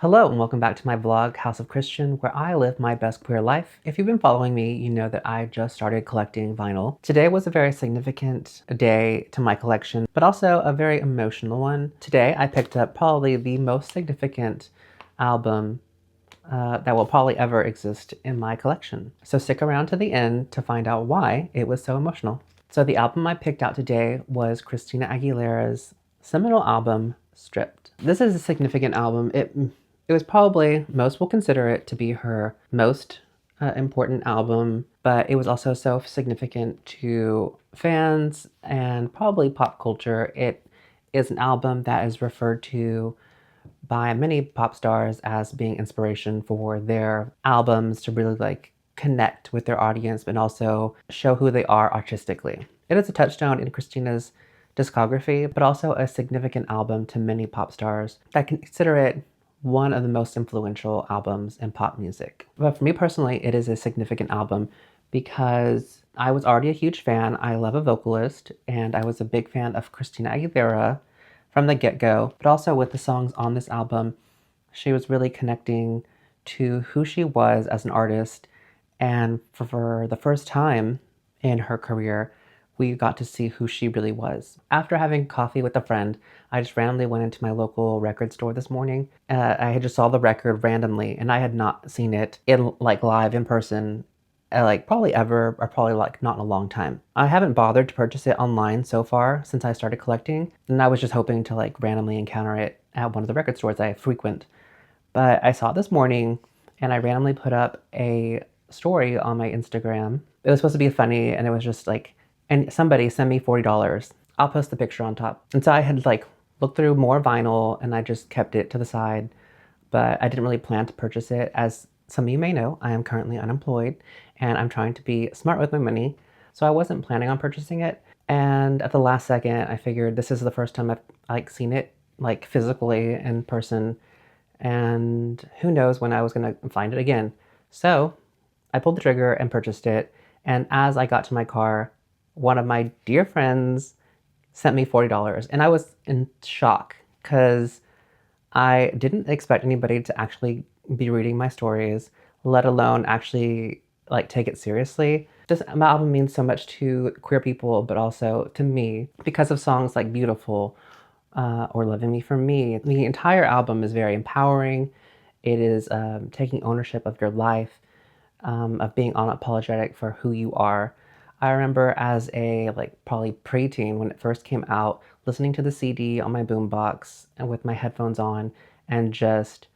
Hello and welcome back to my vlog, House of Christian, where I live my best queer life. If you've been following me, you know that I just started collecting vinyl. Today was a very significant day to my collection, but also a very emotional one. Today I picked up probably the most significant album that will probably ever exist in my collection. So stick around to the end to find out why it was so emotional. So the album I picked out today was Christina Aguilera's seminal album, Stripped. This is a significant album. It was probably, most will consider it to be her most important album, but it was also so significant to fans and probably pop culture. It is an album that is referred to by many pop stars as being inspiration for their albums to really connect with their audience but also show who they are artistically. It is a touchstone in Christina's discography, but also a significant album to many pop stars that consider it one of the most influential albums in pop music. But for me personally, it is a significant album because I was already a huge fan. I love a vocalist, and I was a big fan of Christina Aguilera from the get-go, but also with the songs on this album, she was really connecting to who she was as an artist, and for the first time in her career, we got to see who she really was. After having coffee with a friend, I just randomly went into my local record store this morning. I just saw the record randomly, and I had not seen it in live in person probably ever, or probably not in a long time. I haven't bothered to purchase it online so far since I started collecting, and I was just hoping to randomly encounter it at one of the record stores I frequent. But I saw it this morning, and I randomly put up a story on my Instagram. It was supposed to be funny, and it was just and somebody sent me $40. I'll post the picture on top. And so I had looked through more vinyl, and I just kept it to the side, but I didn't really plan to purchase it. As some of you may know, I am currently unemployed, and I'm trying to be smart with my money, so I wasn't planning on purchasing it. And at the last second, I figured this is the first time I've seen it physically in person, and who knows when I was gonna find it again. So I pulled the trigger and purchased it, and as I got to my car, one of my dear friends sent me $40, and I was in shock because I didn't expect anybody to actually be reading my stories, let alone actually take it seriously. This album means so much to queer people, but also to me because of songs like Beautiful or Loving Me For Me. The entire album is very empowering. It is taking ownership of your life, of being unapologetic for who you are. I remember as a probably preteen when it first came out, listening to the CD on my boombox and with my headphones on and just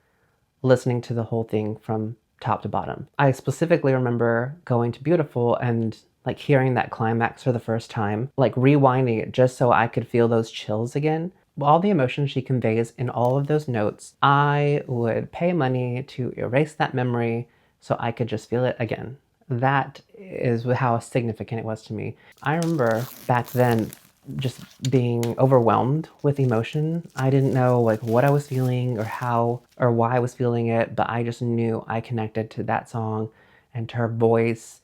listening to the whole thing from top to bottom. I specifically remember going to Beautiful and hearing that climax for the first time, rewinding it just so I could feel those chills again. All the emotion she conveys in all of those notes, I would pay money to erase that memory so I could just feel it again. That is how significant it was to me. I remember back then just being overwhelmed with emotion. I didn't know what I was feeling or how or why I was feeling it, but I just knew I connected to that song and to her voice.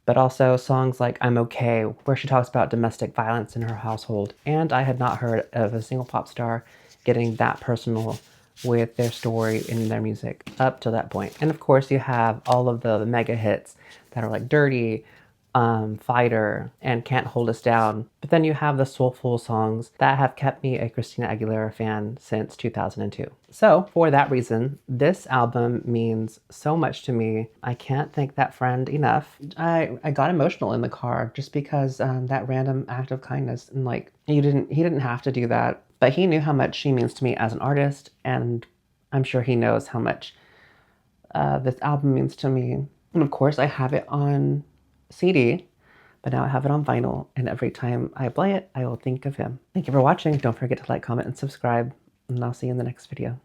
But also songs like I'm Okay, where she talks about domestic violence in her household. And I had not heard of a single pop star getting that personal with their story in their music up to that point. And of course you have all of the mega hits that are Dirty, Fighter, and Can't Hold Us Down. But then you have the soulful songs that have kept me a Christina Aguilera fan since 2002. So for that reason, this album means so much to me. I can't thank that friend enough. I got emotional in the car just because that random act of kindness, and he didn't have to do that, but he knew how much she means to me as an artist, and I'm sure he knows how much this album means to me. And of course I have it on CD, but now I have it on vinyl, and every time I play it, I will think of him. Thank you for watching. Don't forget to like, comment, and subscribe, and I'll see you in the next video.